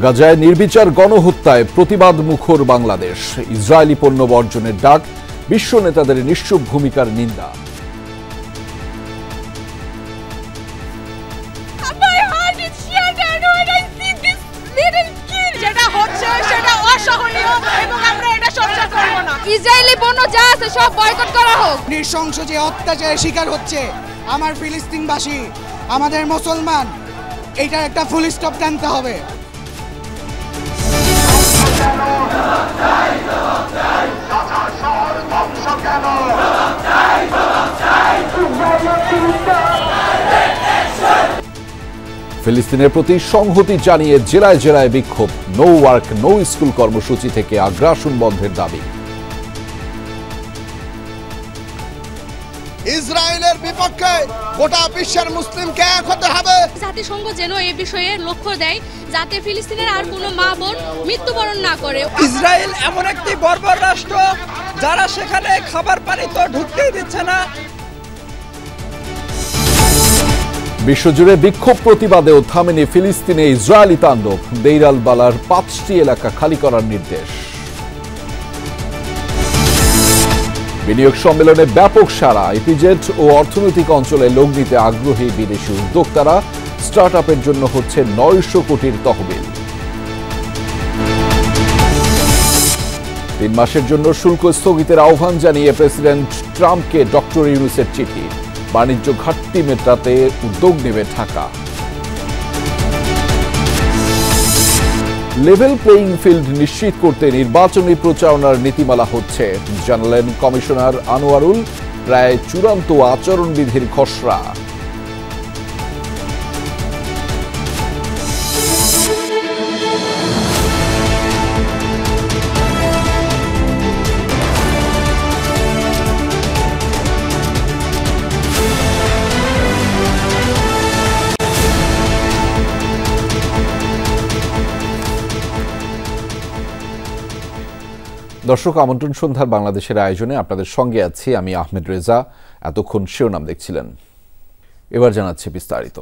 গাজায় নির্বিচার গণহত্যায় প্রতিবাদ মুখর বাংলাদেশ। ইসরায়েলি পণ্য বর্জনের ডাক, বিশ্ব নেতাদের নিশ্চুপ ভূমিকার নিন্দা। ইসরায়েলি পণ্য যা আছে সব বয়কট করা হোক। নৃশংস যে অত্যাচারের শিকার হচ্ছে আমার ফিলিস্তিনবাসী, আমাদের মুসলমান, এইটার একটা ফুল স্টপ টানতে হবে। ফিলিস্তিনের প্রতি সংহতি জানিয়ে জেলায় জেলায় বিক্ষোভ। নো ওয়ার্ক নো স্কুল কর্মসূচি থেকে আগ্রাসন বন্ধের দাবি। ইসরায়েলের বিপক্ষে গোটা বিশ্বের মুসলিমকে এক হতে হবে। জাতিসংঘ যেন এই বিষয়ে লক্ষ্য দেয় যাতে ফিলিস্তিনের আর কোনো মা বোন মৃত্যুবরণ না করে। ইসরায়েল এমন একটি বর্বর রাষ্ট্র যারা সেখানে খাবার পানি তো ঢুকতেই দিচ্ছে না। বিশ্বজুড়ে বিক্ষোভ প্রতিবাদেও থামেনি ফিলিস্তিনে ইসরায়েলি তাণ্ডব। দেইর আল বালার 5টি এলাকা খালি করার নির্দেশ। বিনিয়োগ সম্মেলনে ব্যাপক সাড়া। ইপিজেড ও অর্থনৈতিক অঞ্চলে লোক নিতে আগ্রহী বিদেশি উদ্যোক্তারা। স্টার্ট আপের জন্য হচ্ছে 900 কোটির তহবিল। 3 মাসের জন্য শুল্ক স্থগিতের আহ্বান জানিয়ে প্রেসিডেন্ট ট্রাম্পকে ডক্টর ইউনূসের চিঠি। বাণিজ্য ঘাটতি মেটাতে উদ্যোগ নেবে ঢাকা। লেভেল প্লেইং ফিল্ড নিশ্চিত করতে নির্বাচনী প্রচারণার নীতিমালা হচ্ছে, জানালেন কমিশনার আনোয়ারুল। প্রায় চূড়ান্ত আচরণবিধির খসড়া। দর্শক, আমন্ত্রণ সন্ধ্যার বাংলাদেশের আয়োজনে আপনাদের সঙ্গে আছি আমি আহমেদ রেজা। এতক্ষণ শিরোনাম দেখছিলেন, এবার জানাচ্ছি বিস্তারিত।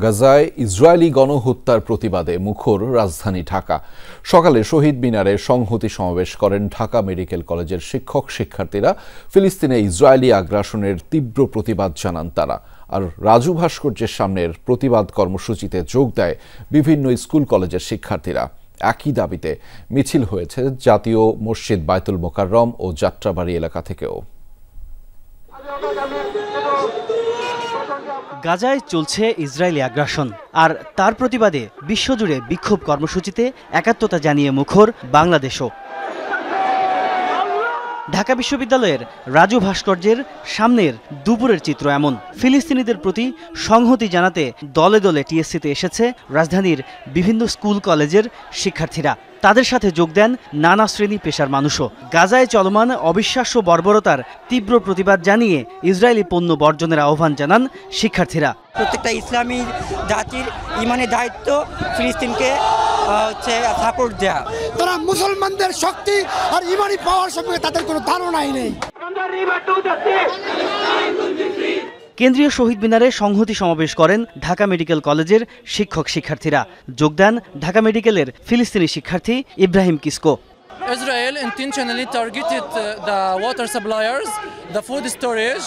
গাজায় ইসরায়েলি গণহত্যার প্রতিবাদে মুখর রাজধানী ঢাকা। সকালে শহীদ মিনারে সংহতি সমাবেশ করেন ঢাকা মেডিকেল কলেজের শিক্ষক শিক্ষার্থীরা। ফিলিস্তিনে ইসরায়েলি আগ্রাসনের তীব্র প্রতিবাদ জানান তারা। আর রাজু ভাস্কর্যের সামনের প্রতিবাদ কর্মসূচিতে যোগ দেয় বিভিন্ন স্কুল কলেজের শিক্ষার্থীরা। একই দাবিতে মিছিল হয়েছে জাতীয় মসজিদ বায়তুল মোকাররম ও যাত্রাবাড়ি এলাকা থেকেও। গাজায় চলছে ইসরায়েলি আগ্রাসন, আর তার প্রতিবাদে বিশ্বজুড়ে বিক্ষোভ কর্মসূচিতে একাত্মতা জানিয়ে মুখর বাংলাদেশও। ঢাকা বিশ্ববিদ্যালয়ের রাজু ভাস্কর্যের সামনের দুপুরের চিত্র এমন। ফিলিস্তিনিদের প্রতি সংহতি জানাতে দলে দলে টিএসসিতে এসেছে রাজধানীর বিভিন্ন স্কুল কলেজের শিক্ষার্থীরা। তাদের সাথে যোগ দেন নানা শ্রেণী পেশার মানুষও। গাজায় চলমান অবিশ্বাস্য বর্বরতার তীব্র প্রতিবাদ জানিয়ে ইসরায়েলি পণ্য বর্জনের আহ্বান জানান শিক্ষার্থীরা। প্রত্যেকটা ইসলামী জাতির ইমানের দায়িত্ব ফিলিস্তিনকে সাপোর্ট দেয়া। তারা মুসলমানদের শক্তি আর ইমানি পাওয়ার সম্পর্কে তাদের কোনো ধারণাই নেই। কেন্দ্রীয় শহীদ মিনারে সংহতি সমাবেশ করেন ঢাকা মেডিকেল কলেজের শিক্ষক শিক্ষার্থীরা। যোগ দেন ঢাকা মেডিকেলের ফিলিস্তিনি শিক্ষার্থী Ibrahim Kisku. Israel intentionally targeted the water suppliers, the food storage,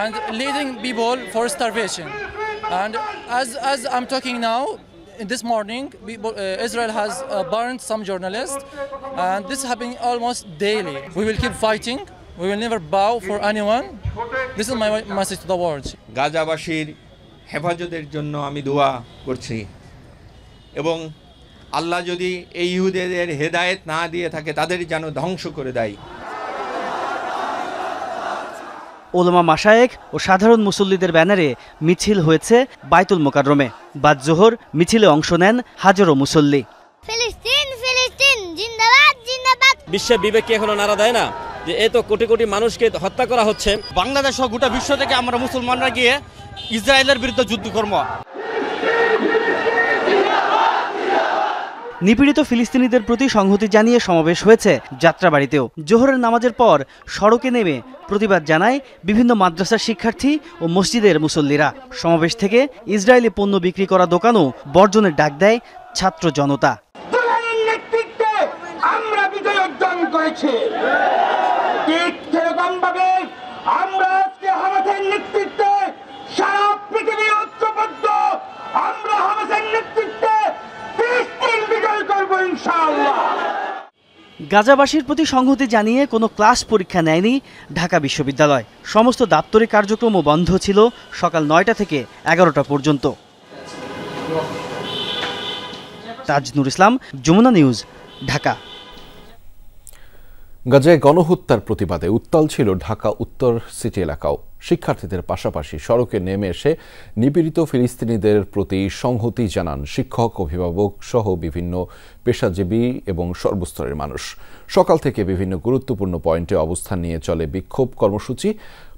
and leading people for starvation. And as I'm talking now, this morning, Israel has burned some journalists, and this is happening almost daily. We will keep fighting. We will never bow for anyone. This is my message to the world. গাজাবাসীর হেফাজতের জন্য আমি দোয়া করছি, এবং আল্লাহ যদি এই ইহুদিদের হেদায়েত না দিয়ে থাকে তাদের যেন ধ্বংস করে দেয়। ওলামা মাশায়েখ ও সাধারণ মুসল্লিদের ব্যানারে মিছিল হয়েছে বায়তুল মোকাররমে। বাদ জোহর মিছিলে অংশ নেন হাজারো মুসল্লি। ফিলিস্তিন ফিলিস্তিন জিন্দাবাদ জিন্দাবাদ। বিশ্বের বিবেক কি এখনো নাড়া দেয় না যে এত কোটি কোটি মানুষকে হত্যা করা হচ্ছে? বাংলাদেশ সহ গোটা বিশ্ব থেকে আমরা মুসলমানরা গিয়ে ইসরায়েলের বিরুদ্ধে যুদ্ধ করব। নিপীড়িত ফিলিস্তিনিদের প্রতি সংহতি জানিয়ে সমাবেশ হয়েছে যাত্রাবাড়িতেও। জোহরের নামাজের পর সড়কে নেমে প্রতিবাদ জানায় বিভিন্ন মাদ্রাসার শিক্ষার্থী ও মসজিদের মুসল্লিরা। সমাবেশ থেকে ইসরায়েলি পণ্য বিক্রি করা দোকানও বর্জনের ডাক দেয় ছাত্র জনতা। করেছে। ঠিক সেরকমভাবে আমরা আজকে হামাসের নেতৃত্বে সারা পৃথিবী ঐক্যবদ্ধ, আমরা হামাসের নেতৃত্বে ফিলিস্তিন বিজয় করব ইনশাআল্লাহ। গাজাবাসীর প্রতি সংহতি জানিয়ে কোনো ক্লাস পরীক্ষা নেয়নি ঢাকা বিশ্ববিদ্যালয়। সমস্ত দাপ্তরিক কার্যক্রমও বন্ধ ছিল সকাল ৯টা থেকে ১১টা পর্যন্ত। তাজনুর ইসলাম, যমুনা নিউজ, ঢাকা। গাজায় গণহত্যার প্রতিবাদে উত্তাল ছিল ঢাকা উত্তর সিটি এলাকাও। শিক্ষার্থীদের পাশাপাশি সড়কে নেমে এসে নিপীড়িত ফিলিস্তিনিদের প্রতি সংহতি জানান শিক্ষক, অভিভাবক সহ বিভিন্ন পেশাজীবী এবং সর্বস্তরের মানুষ। সকাল থেকে বিভিন্ন গুরুত্বপূর্ণ পয়েন্টে অবস্থান নিয়ে চলে বিক্ষোভ কর্মসূচি।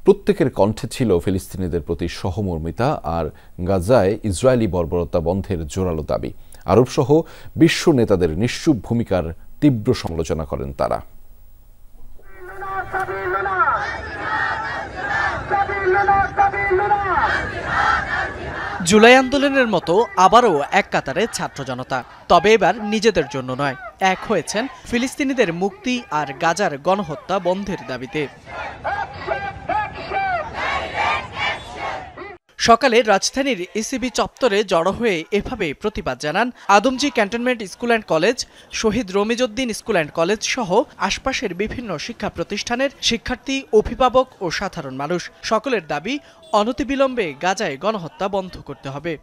প্রত্যেকের কণ্ঠে ছিল ফিলিস্তিনিদের প্রতি সহমর্মিতা আর গাজায় ইসরায়েলি বর্বরতা বন্ধের জোরালো দাবি। আরবসহ বিশ্ব নেতাদের নিশ্চুপ ভূমিকার তীব্র সমালোচনা করেন তারা। জুলাই আন্দোলনের মতো আবারও এক কাতারে ছাত্র জনতা, তবে এবার নিজেদের জন্য নয়, এক হয়েছেন ফিলিস্তিনিদের মুক্তি আর গাজার গণহত্যা বন্ধের দাবিতে। সকালে রাজধানীর ইসিবি চত্বরে জড়ো হয়ে এভাবে প্রতিবাদ জানান Adamjee cantonment school and college, Shaheed Ramizuddin school and college সহ আশপাশের বিভিন্ন শিক্ষা প্রতিষ্ঠানের শিক্ষার্থী, অভিভাবক ও সাধারণ মানুষ। সকলের দাবি অনতিবিলম্বে গাজায় গণহত্যা বন্ধ করতে হবে।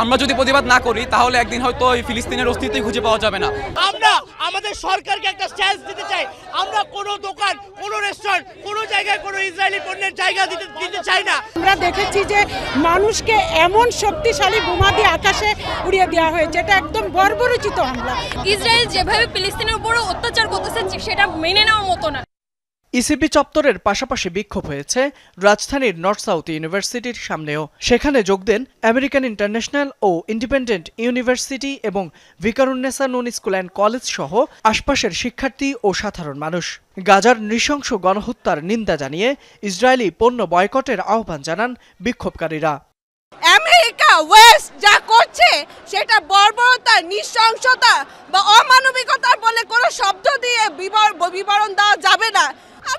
আমরা যদি প্রতিবাদ না করি তাহলে একদিন হয়তো এই ফিলিস্তিনের অস্তিত্বই খুঁজে পাওয়া যাবে না। আমরা আমাদের সরকারকে একটা চ্যালেঞ্জ দিতে চাই, আমরা কোনো দোকান, কোনো রেস্টুরেন্ট, কোনো জায়গায় কোনো ইসরায়েলি পণ্যের জায়গা দিতে চাই না। আমরা দেখেছি যে মানুষকে এমন শক্তিশালী বোমা দিয়ে আকাশে উড়িয়ে দেওয়া হয়েছে, এটা একদম বর্বরোচিত হামলা। ইসরায়েল যেভাবে ফিলিস্তিনের উপর অত্যাচার করতেছে সেটা মেনে নেওয়ার মতো না। ইসিবি চত্বরের পাশাপাশি বিক্ষোভ হয়েছে রাজধানীর নর্থ সাউথ ইউনিভার্সিটির সামনেও। সেখানে যোগ দেন আমেরিকান ইন্টারন্যাশনাল ও ইন্ডিপেন্ডেন্ট ইউনিভার্সিটি এবং ভিকারুন্নেসা নুন স্কুল অ্যান্ড কলেজ সহ আশপাশের শিক্ষার্থী ও সাধারণ মানুষ। গাজার নৃশংস গণহত্যার নিন্দা জানিয়ে ইসরায়েলি পণ্য বয়কটের আহ্বান জানান বিক্ষোভকারীরা। আমেরিকা ওয়েস্ট যা করছে সেটা বর্বরতা, নৃশংসতা বা অমানবিকতার বলে কোনো শব্দ দিয়ে বিবরণ দেওয়া যাবে না।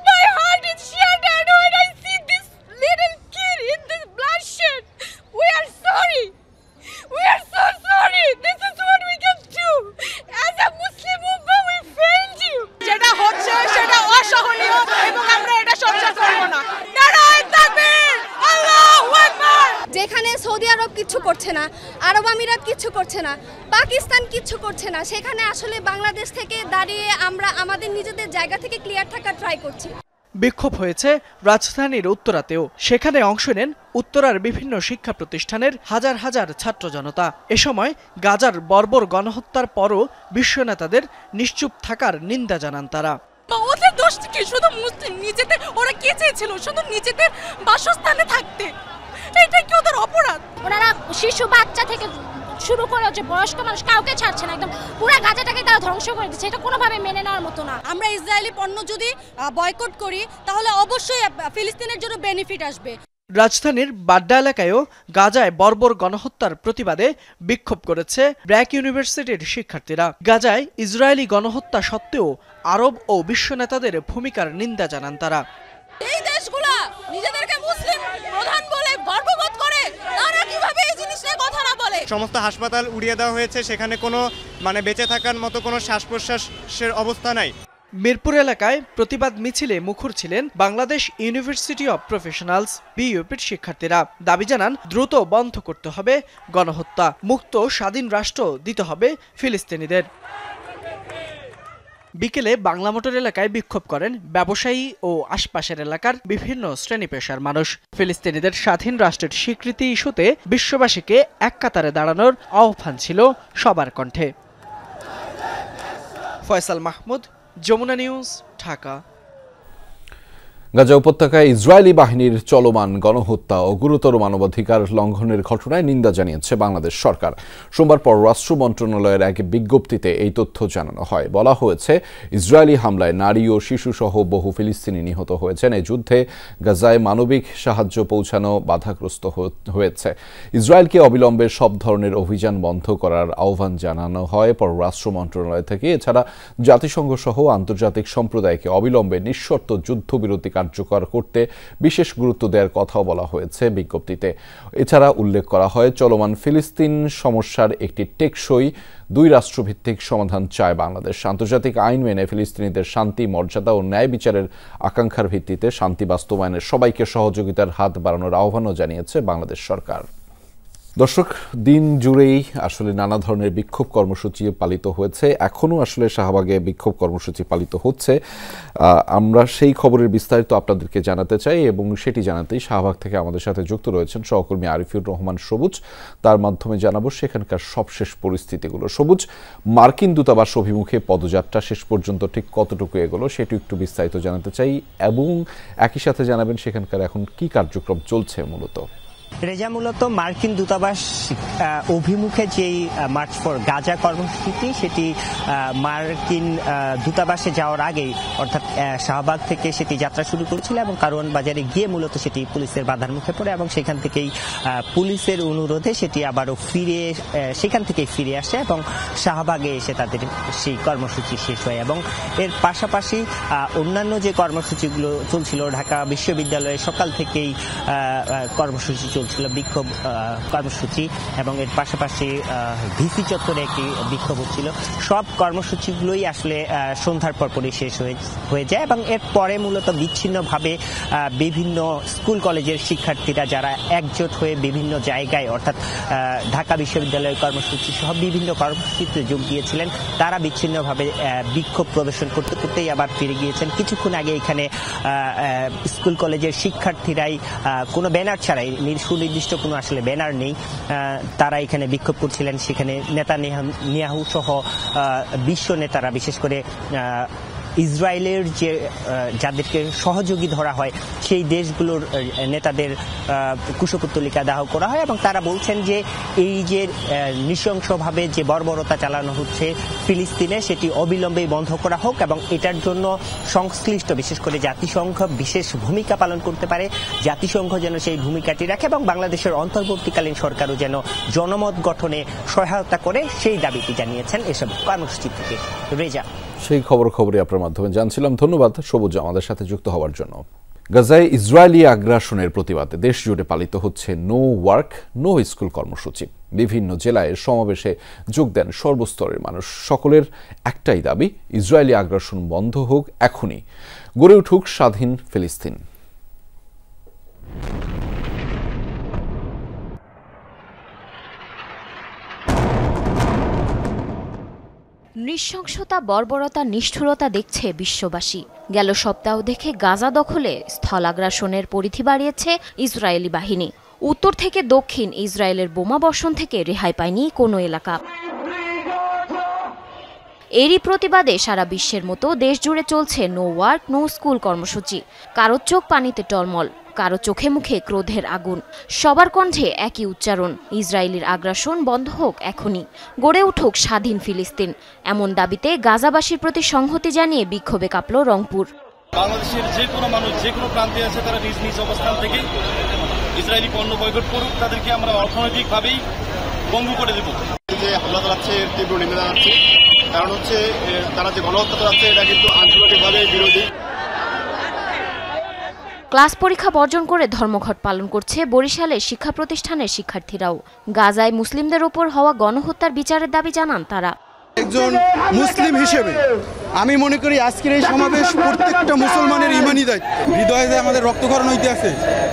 My heart is shattered when I see this little kid in this bloodshed. We are sorry. We are so sorry. This is what we can do. As a Muslim Ummah, we failed you. যেটা হচ্ছে সেটা অসহনীয় এবং আমরা এটা সহ্য করব না। নারায়ে তাকবীর, আল্লাহু আকবার। যেখানে সৌদি আরব কিছু করছে না, আরব আমিরাত কিছু করছে না, পাকিস্তান কিছু করছে না, সেখানে আসলে বাংলাদেশ থেকে দাঁড়িয়ে আমরা আমাদের নিজেদের জায়গা থেকে ক্লিয়ার থাকার ট্রাই করছি। বিক্ষোভ হয়েছে রাজধানীর উত্তরাতেও। সেখানে অংশ নেন উত্তরার বিভিন্ন শিক্ষা প্রতিষ্ঠানের হাজার হাজার ছাত্র জনতা। এ সময় গাজার বর্বর গণহত্যার পরও বিশ্ব নেতাদের নিশ্চুপ থাকার নিন্দা জানান তারা। ওদের দোষ কি? শুধু মুসলিম নিজেদের, ওরা কে চেয়েছিল শুধু নিজেদের বাসস্থানে থাকতে, এটা কি ওদের অপরাধ? ওনারা শিশু বাচ্চা থেকে শুরু করে যে বয়স্ক মানুষ কাউকে ছাড়ছে না, একদম পুরো গাজাটাকে তারা ধ্বংস করে দিচ্ছে। এটা কোনোভাবে মেনে নেওয়ার মতো না। আমরা ইসরায়েলি পণ্য যদি বয়কট করি তাহলে অবশ্যই ফিলিস্তিনের জন্য বেনিফিট আসবে। রাজধানীর বাড্ডা এলাকায়ও গাজায় বর্বর গণহত্যার প্রতিবাদে বিক্ষোভ করেছে ব্র্যাক ইউনিভার্সিটির শিক্ষার্থীরা। গাজায় ইসরায়েলি গণহত্যা সত্ত্বেও আরব ও বিশ্ব নেতাদের ভূমিকার নিন্দা জানান তারা। এই দেশগুলা নিজেদেরকে মুসলিম প্রধান বলে গর্ববোধ করে, তারা কিভাবে এই জিনিসের কথা না বলে? সমস্ত হাসপাতাল উড়িয়ে দেওয়া হয়েছে, সেখানে কোনো বেঁচে থাকার মতো কোনো শ্বাস প্রশ্বাসের অবস্থা নাই। মিরপুর এলাকায় প্রতিবাদ মিছিলে মুখর ছিলেন বাংলাদেশ ইউনিভার্সিটি অব প্রফেশনালস বিইউপির শিক্ষার্থীরা। দাবি জানান দ্রুত বন্ধ করতে হবে গণহত্যা, মুক্ত স্বাধীন রাষ্ট্র দিতে হবে ফিলিস্তিনিদের। বিকেলে বাংলা মোটর এলাকায় বিক্ষোভ করেন ব্যবসায়ী ও আশপাশের এলাকার বিভিন্ন শ্রেণী পেশার মানুষ। ফিলিস্তিনিদের স্বাধীন রাষ্ট্রের স্বীকৃতি ইস্যুতে বিশ্ববাসীকে এক কাতারে দাঁড়ানোর আহ্বান ছিল সবার কণ্ঠে। ফয়সাল মাহমুদ, যমুনা নিউজ, ঢাকা। গাজা উপত্যকায় ইসরায়েলি বাহিনীর চলমান গণহত্যা ও গুরুতর মানবাধিকার লঙ্ঘনের ঘটনায় নিন্দা জানিয়েছে বাংলাদেশ সরকার। সোমবার পররাষ্ট্র মন্ত্রণালয়ের এক বিজ্ঞপ্তিতে এই তথ্য জানানো হয়। বলা হয়েছে, ইসরায়েলি হামলায় নারী ও শিশুসহ বহু ফিলিস্তিনি নিহত হয়েছেন। এই যুদ্ধে গাজায় মানবিক সাহায্য পৌঁছানো বাধাগ্রস্ত হয়েছে। ইসরায়েলকে অবিলম্বে সব ধরনের অভিযান বন্ধ করার আহ্বান জানানো হয় পররাষ্ট্র মন্ত্রণালয় থেকে। এছাড়া জাতিসংঘ সহ আন্তর্জাতিক সম্প্রদায়কে অবিলম্বে নিঃশর্ত যুদ্ধবিরতি কার্যকর করতে বিশেষ গুরুত্ব দেওয়ার কথাও বলা হয়েছে বিজ্ঞপ্তিতে। এছাড়া উল্লেখ করা হয়, চলমান ফিলিস্তিন সমস্যার একটি টেকসই দুই রাষ্ট্রভিত্তিক সমাধান চায় বাংলাদেশ। আন্তর্জাতিক আইন মেনে ফিলিস্তিনিদের শান্তি, মর্যাদা ও ন্যায় বিচারের আকাঙ্ক্ষার ভিত্তিতে শান্তি বাস্তবায়নে সবাইকে সহযোগিতার হাত বাড়ানোর আহ্বানও জানিয়েছে বাংলাদেশ সরকার। দর্শক, দিন জুড়েই আসলে নানা ধরনের বিক্ষোভ কর্মসূচি পালিত হয়েছে। এখনও আসলে শাহবাগে বিক্ষোভ কর্মসূচি পালিত হচ্ছে। আমরা সেই খবরের বিস্তারিত আপনাদেরকে জানাতে চাই এবং সেটি জানাতেই শাহবাগ থেকে আমাদের সাথে যুক্ত রয়েছেন সহকর্মী আরিফুর রহমান সবুজ। তার মাধ্যমে জানাবো সেখানকার সবশেষ পরিস্থিতিগুলো। সবুজ, মার্কিন দূতাবাস অভিমুখে পদযাত্রা শেষ পর্যন্ত ঠিক কতটুকু এগোলো সেটি একটু বিস্তারিত জানাতে চাই এবং একই সাথে জানাবেন সেখানকার এখন কি কার্যক্রম চলছে। রেজা, মূলত মার্কিন দূতাবাস অভিমুখে যেই মার্চ ফর গাজা কর্মসূচি, সেটি মার্কিন দূতাবাসে যাওয়ার আগেই অর্থাৎ শাহবাগ থেকে সেটি যাত্রা শুরু করেছিল এবং কারওয়ান বাজারে গিয়ে মূলত সেটি পুলিশের বাধার মুখে পড়ে এবং সেখান থেকেই পুলিশের অনুরোধে সেটি আবারও সেখান থেকেই ফিরে আসে এবং শাহবাগে এসে তাদের সেই কর্মসূচি শেষ হয়। এবং এর পাশাপাশি অন্যান্য যে কর্মসূচিগুলো চলছিল, ঢাকা বিশ্ববিদ্যালয়ে সকাল থেকেই কর্মসূচি চলছিল, বিক্ষোভ কর্মসূচি, এবং এর পাশাপাশি ভিসি চত্বরে একটি বিক্ষোভ হচ্ছিল। সব কর্মসূচিগুলোই আসলে সন্ধ্যার পরপরই শেষ হয়ে যায় এবং এর পরে মূলত বিচ্ছিন্নভাবে বিভিন্ন স্কুল কলেজের শিক্ষার্থীরা যারা একজোট হয়ে বিভিন্ন জায়গায় অর্থাৎ ঢাকা বিশ্ববিদ্যালয়ের কর্মসূচি সহ বিভিন্ন কর্মসূচিতে যোগ দিয়েছিলেন, তারা বিচ্ছিন্নভাবে বিক্ষোভ প্রদর্শন করতে করতেই আবার ফিরে গিয়েছেন। কিছুক্ষণ আগে এখানে স্কুল কলেজের শিক্ষার্থীরাই কোনো ব্যানার ছাড়াই, সুনির্দিষ্ট কোনো আসলে ব্যানার নেই, তারা এখানে বিক্ষোভ করছিলেন। সেখানে নেতানিয়াহু সহ বিশ্ব নেতারা, বিশেষ করে ইসরায়েলের যাদেরকে সহযোগী ধরা হয় সেই দেশগুলোর নেতাদের কুশপুত্তলিকা দাহ করা হয় এবং তারা বলছেন যে এই যে নৃশংসভাবে যে বর্বরতা চালানো হচ্ছে ফিলিস্তিনে, সেটি অবিলম্বে বন্ধ করা হোক এবং এটার জন্য সংশ্লিষ্ট বিশেষ করে জাতিসংঘ বিশেষ ভূমিকা পালন করতে পারে, জাতিসংঘ যেন সেই ভূমিকাটি রাখে এবং বাংলাদেশের অন্তর্বর্তীকালীন সরকারও যেন জনমত গঠনে সহায়তা করে, সেই দাবিটি জানিয়েছেন এসব কর্মসূচি থেকে। রেজা, সেই খবরে আপনার মাধ্যমে জানছিলাম। ধন্যবাদ সবুজ আমাদের সাথে যুক্ত হওয়ার জন্য। গাজায় ইসরায়েলি আগ্রাসনের প্রতিবাদে দেশ জুড়ে পালিত হচ্ছে নো ওয়ার্ক নো স্কুল কর্মসূচি। বিভিন্ন জেলায় সমাবেশে যোগ দেন সর্বস্তরের মানুষ। সকলের একটাই দাবি, ইসরায়েলি আগ্রাসন বন্ধ হোক এখনই, গড়ে উঠুক স্বাধীন ফিলিস্তিন। নৃশংসতা, বর্বরতা, নিষ্ঠুরতা দেখছে বিশ্ববাসী। গেল সপ্তাহ দেখে গাজা দখলে স্থলাগ্রাসনের পরিধি বাড়িয়েছে ইসরায়েলি বাহিনী। উত্তর থেকে দক্ষিণ ইসরায়েলের বোমা বর্ষণ থেকে রেহাই পায়নি কোনো এলাকা। এরই প্রতিবাদে সারা বিশ্বের মতো দেশ জুড়ে চলছে নো ওয়ার্ক নো স্কুল কর্মসূচি। কারো চোখ পানিতে টলমল, কারো চোখে মুখে ক্রোধের আগুন, সবার কণ্ঠে একই উচ্চারণ, ইসরায়েলের আগ্রাসন বন্ধ হোক এখনই, গড়ে উঠুক স্বাধীন ফিলিস্তিন। এমন দাবিতে গাজাবাসীর প্রতি সংহতি জানিয়ে বিক্ষোভে কাঁপল রংপুর। বাংলাদেশের যে কোনো মানুষ যে কোনো প্রান্তে আছে তারা নিজ নিজ অবস্থান থেকে ইসরায়েলি পণ্য বয়কট করুক, তাদেরকে আমরা অর্থনৈতিকভাবেই বঙ্গ করে দেব। যে হামলা চালাচ্ছে এর তীব্র নিন্দা জানাচ্ছি, কারণ হচ্ছে তারা যে গণহত্যা চালাচ্ছে এটা কিন্তু আন্তর্জাতিকভাবে বিরোধী। ক্লাস পরীক্ষা বর্জন করে ধর্মঘট পালন করছে বরিশালের শিক্ষা প্রতিষ্ঠানের শিক্ষার্থীরাও। গাজায় মুসলিমদের ওপর হওয়া গণহত্যার বিচারের দাবি জানান তারা। একজন মুসলিম হিসেবে আমি মনে করি আজকের এই সমাবেশ প্রত্যেকটা মুসলমানের ইমানি দায়িত্ব। হৃদয়ে যে আমাদের রক্তক্ষরণ হইতে আছে,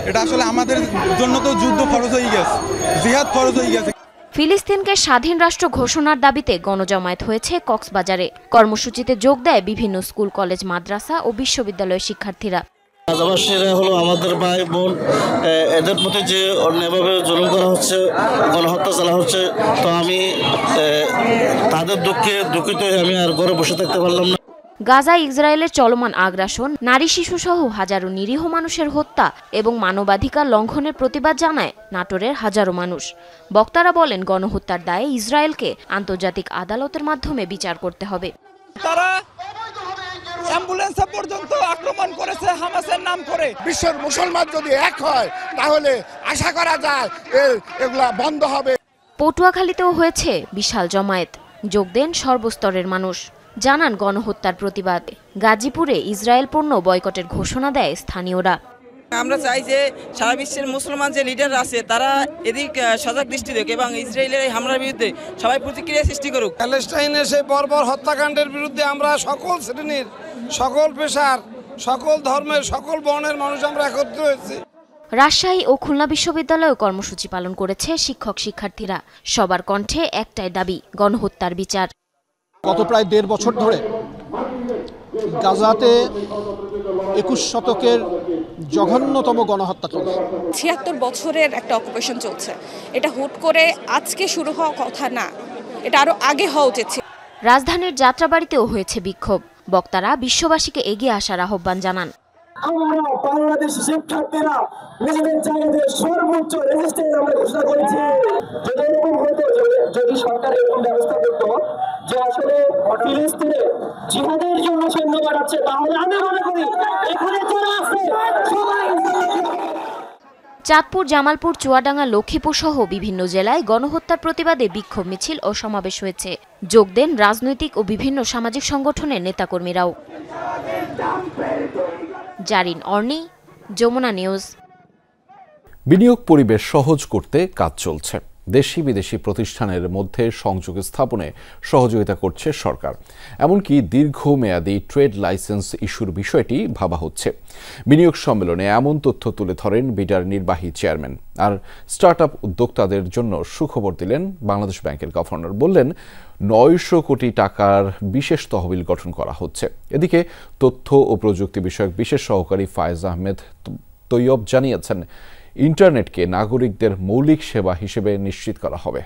এটা আসলে আমাদের জন্য তো যুদ্ধ ফরজ হয়ে গেছে, জিহাদ ফরজ হয়ে গেছে। ফিলিস্তিনকে স্বাধীন রাষ্ট্র ঘোষণার দাবিতে গণজমায়েত হয়েছে কক্সবাজারে। কর্মসূচিতে যোগ দেয় বিভিন্ন স্কুল, কলেজ, মাদ্রাসা ও বিশ্ববিদ্যালয়ের শিক্ষার্থীরা। গাজাবাসীরা হলো আমাদের ভাই বোন, এদের প্রতি যে অন্যায়ভাবে জুলুম করা হচ্ছে, গণহত্যা চালা হচ্ছে, তো আমি তাদের দুঃখে দুঃখিত হয়ে আমি আর ঘরে বসে থাকতে পারলাম না। গাজায় ইসরায়েলের চলমান আগ্রাসন, নারী শিশুসহ হাজারো নিরীহ মানুষের হত্যা এবং মানবাধিকার লঙ্ঘনের প্রতিবাদ জানায় নাটোরের হাজারো মানুষ। বক্তারা বলেন, গণহত্যার দায়ে ইসরায়েলকে আন্তর্জাতিক আদালতের মাধ্যমে বিচার করতে হবে। তারা অ্যাম্বুলেন্স পর্যন্ত আক্রমণ করেছে হামাসের নাম করে। বিশ্বের মুসলমান যদি এক হয় তাহলে আশা করা যায় এগুলা বন্ধ হবে। পটুয়াখালীতেও হয়েছে বিশাল জমায়েত, যোগ দেন সর্বস্তরের মানুষ, জানান গণহত্যার প্রতিবাদে। গাজীপুরে ইসরায়েল পণ্য বয়কটের ঘোষণা দেয় স্থানীয়রা। আমরা চাই যে সারা বিশ্বের মুসলমান যে লিডার আছে তারা এদিক সজাগ দৃষ্টি দেখ এবং ইসরায়েলের এই হামলার বিরুদ্ধে সবাই প্রতিক্রিয়া সৃষ্টি করুক। প্যালেস্টাইনের সেই বর্বর হত্যাকাণ্ডের বিরুদ্ধে আমরা সকল শ্রেণীর, সকল পেশার, সকল ধর্মের, সকল বর্ণের মানুষ আমরা একত্র হয়েছি। রাজশাহী ও খুলনা বিশ্ববিদ্যালয়ে কর্মসূচি পালন করেছে শিক্ষক শিক্ষার্থীরা। সবার কণ্ঠে একটাই দাবি, গণহত্যার বিচার। গত প্রায় 1.5 বছর ধরে গাজাতে 21 শতকের জঘন্যতম গণহত্যা চলছে। ৭৬ বছরের একটা অকুপেশন চলছে। এটা হুট করে আজকে শুরু হওয়া কথা না, এটা আরো আগে হওয়া উচিত ছিল। রাজধানীর যাত্রাবাড়িতেও হয়েছে বিক্ষোভ। বক্তারা বিশ্ববাসীকে এগিয়ে আসার আহ্বান জানান। আমরা বাংলাদেশি শিক্ষার্থীরা নিজেদের জায়গাতে সর্বোচ্চ রেজিস্ট্রেশন আমরা ঘোষণা করেছি। যদি এরকম হতো, যদি সরকার এরকম ব্যবস্থা করতো যে আসলে ফিলিস্তিনে জিহাদের জন্য সৈন্য বাড়াচ্ছে, তাহলে আমি মনে করি এখানে যারা আছে সবাই। চাঁদপুর, জামালপুর, চুয়াডাঙ্গা, লক্ষ্মীপুর সহ বিভিন্ন জেলায় গণহত্যার প্রতিবাদে বিক্ষোভ মিছিল ও সমাবেশ হয়েছে। যোগ দেন রাজনৈতিক ও বিভিন্ন সামাজিক সংগঠনের নেতাকর্মীরাও। জারিন অর্নি, যমুনা নিউজ। বিনিয়োগ পরিবেশ সহজ করতে কাজ চলছে। দেশি বিদেশি প্রতিষ্ঠানের মধ্যে সংযোগ স্থাপনে সহযোগিতা করছে সরকার। এমনকি দীর্ঘমেয়াদী ট্রেড লাইসেন্স ইস্যুর বিষয়টি ভাবা হচ্ছে। বিনিয়োগ সম্মেলনে এমন তথ্য তুলে ধরেন বিডার নির্বাহী চেয়ারম্যান। আর স্টার্টআপ উদ্যোক্তাদের জন্য সুখবর দিলেন বাংলাদেশ ব্যাংকের গভর্নর। বললেন, 900 কোটি টাকার বিশেষ তহবিল গঠন করা হচ্ছে। এদিকে তথ্য ও প্রযুক্তি বিষয়ক বিশেষ সহকারী ফায়েজ আহমেদ তৈয়ব জানিয়েছেন, ইন্টারনেটকে নাগরিকদের মৌলিক সেবা হিসেবে নিশ্চিত করা হবে।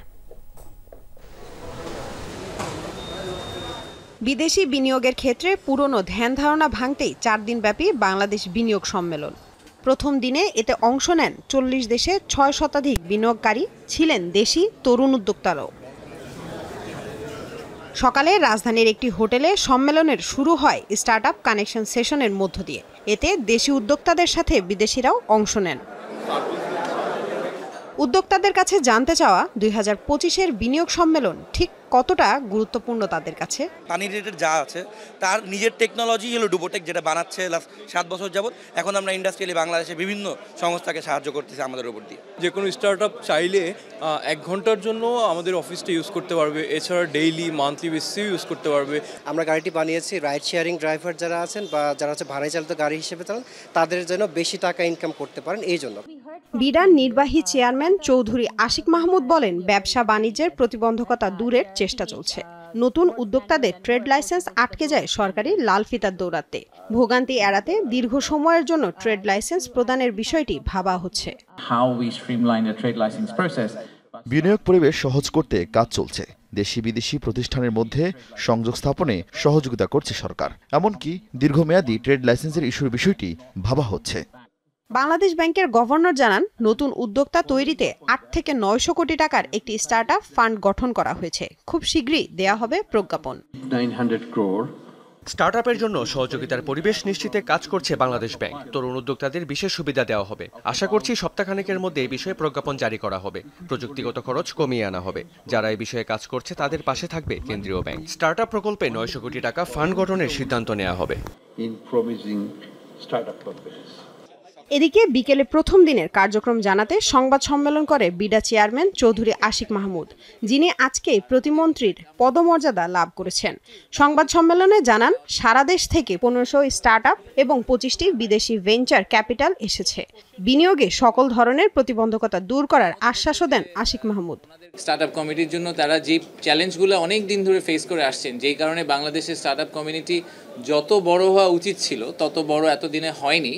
বিদেশি বিনিয়োগের ক্ষেত্রে পুরনো ধ্যান ধারণা ভাঙতেই 4 দিনব্যাপী বাংলাদেশ বিনিয়োগ সম্মেলন। প্রথম দিনে এতে অংশ নেন 40 দেশে 6 শতাধিক বিনিয়োগকারী, ছিলেন দেশি তরুণ উদ্যোক্তারাও। সকালে রাজধানীর একটি হোটেলে সম্মেলনের শুরু হয় স্টার্টআপ কানেকশন সেশনের মধ্য দিয়ে। এতে দেশি উদ্যোক্তাদের সাথে বিদেশিরাও অংশ নেন। উদ্যোক্তাদের কাছে জানতে চাওয়া 2025-এর বিনিয়োগ সম্মেলন ঠিক কতটা গুরুত্বপূর্ণ তাদের কাছে। পানি রিলেটেড যা আছে তার নিজের টেকনোলজি হলো ডুবোটেক, যেটা বানাচ্ছে লাস্ট 7 বছর যাবত। এখন আমরা ইন্ডাস্ট্রিয়ালি বাংলাদেশে বিভিন্ন সংস্থাকে সাহায্য করতেছি আমাদের উপর দিয়ে। যে কোনো স্টার্টআপ চাইলে 1 ঘন্টার জন্য আমাদের অফিসটা ইউজ করতে পারবে, এছাড়া ডেইলি মান্থলি বেসিসে ইউজ করতে পারবে। আমরা গাড়িটি বানিয়েছি রাইড শেয়ারিং ড্রাইভার যারা আছেন বা যারা হচ্ছে ভাড়ায় চালিত গাড়ি হিসেবে চালান, তাদের জন্য বেশি টাকা ইনকাম করতে পারেন এই জন্য। বিডার নির্বাহী চেয়ারম্যান চৌধুরী আশিক মাহমুদ বলেন, ব্যবসা বাণিজ্যের প্রতিবন্ধকতা দূরের চেষ্টা চলছে। নতুন উদ্যোক্তাদের ট্রেড লাইসেন্স আটকে যায় সরকারি লাল ফিতার দৌরাত্মে। ভোগান্তি এড়াতে দীর্ঘ সময়ের জন্য ট্রেড লাইসেন্স প্রদানের বিষয়টি ভাবা হচ্ছে। বিনিয়োগ পরিবেশ সহজ করতে কাজ চলছে। দেশি বিদেশি প্রতিষ্ঠানের মধ্যে সংযোগ স্থাপনে সহযোগিতা করছে সরকার। এমনকি দীর্ঘমেয়াদী ট্রেড লাইসেন্সের ইস্যুর বিষয়টি ভাবা হচ্ছে। বাংলাদেশ ব্যাংকের গভর্নর জানান, নতুন উদ্যোক্তা তৈরিতে 8 থেকে 900 কোটি টাকার একটি স্টার্টআপ ফান্ড গঠন করা হয়েছে। খুব শীঘ্রই দেয়া হবে প্রজ্ঞাপন। স্টার্টআপের জন্য সহযোগিতার পরিবেশ নিশ্চিতে কাজ করছে বাংলাদেশ ব্যাংক। তরুণ উদ্যোক্তাদের বিশেষ সুবিধা দেওয়া হবে। আশা করছি সপ্তাহখানেকের মধ্যে এই বিষয়ে প্রজ্ঞাপন জারি করা হবে। প্রযুক্তিগত খরচ কমিয়ে আনা হবে। যারা এই বিষয়ে কাজ করছে তাদের পাশে থাকবে কেন্দ্রীয় ব্যাংক। স্টার্টআপ প্রকল্পে 900 কোটি টাকা ফান্ড গঠনের সিদ্ধান্ত নেওয়া হবে। এদিকে বিকেলে প্রথম দিনের কার্যক্রম জানাতে সংবাদ সম্মেলন করে বিডা চেয়ারম্যান চৌধুরী আশিক মাহমুদ, যিনি আজকে প্রতিমন্ত্রীর পদমর্যাদা লাভ করেছেন। সংবাদ সম্মেলনে জানান, সারা দেশ থেকে 1500 স্টার্টআপ এবং 25টি বিদেশি ভেঞ্চার ক্যাপিটাল এসেছে। বিনিয়োগে সকল ধরনের প্রতিবন্ধকতা দূর করার আশ্বাসও দেন আশিক মাহমুদ। স্টার্টআপ কমিটির জন্য তারা যে চ্যালেঞ্জগুলো অনেক দিন ধরে ফেস করে আসছেন, যেই কারণে বাংলাদেশের স্টার্টআপ কমিউনিটি যত বড় হওয়া উচিত ছিল তত বড় এতদিনে হয়নি,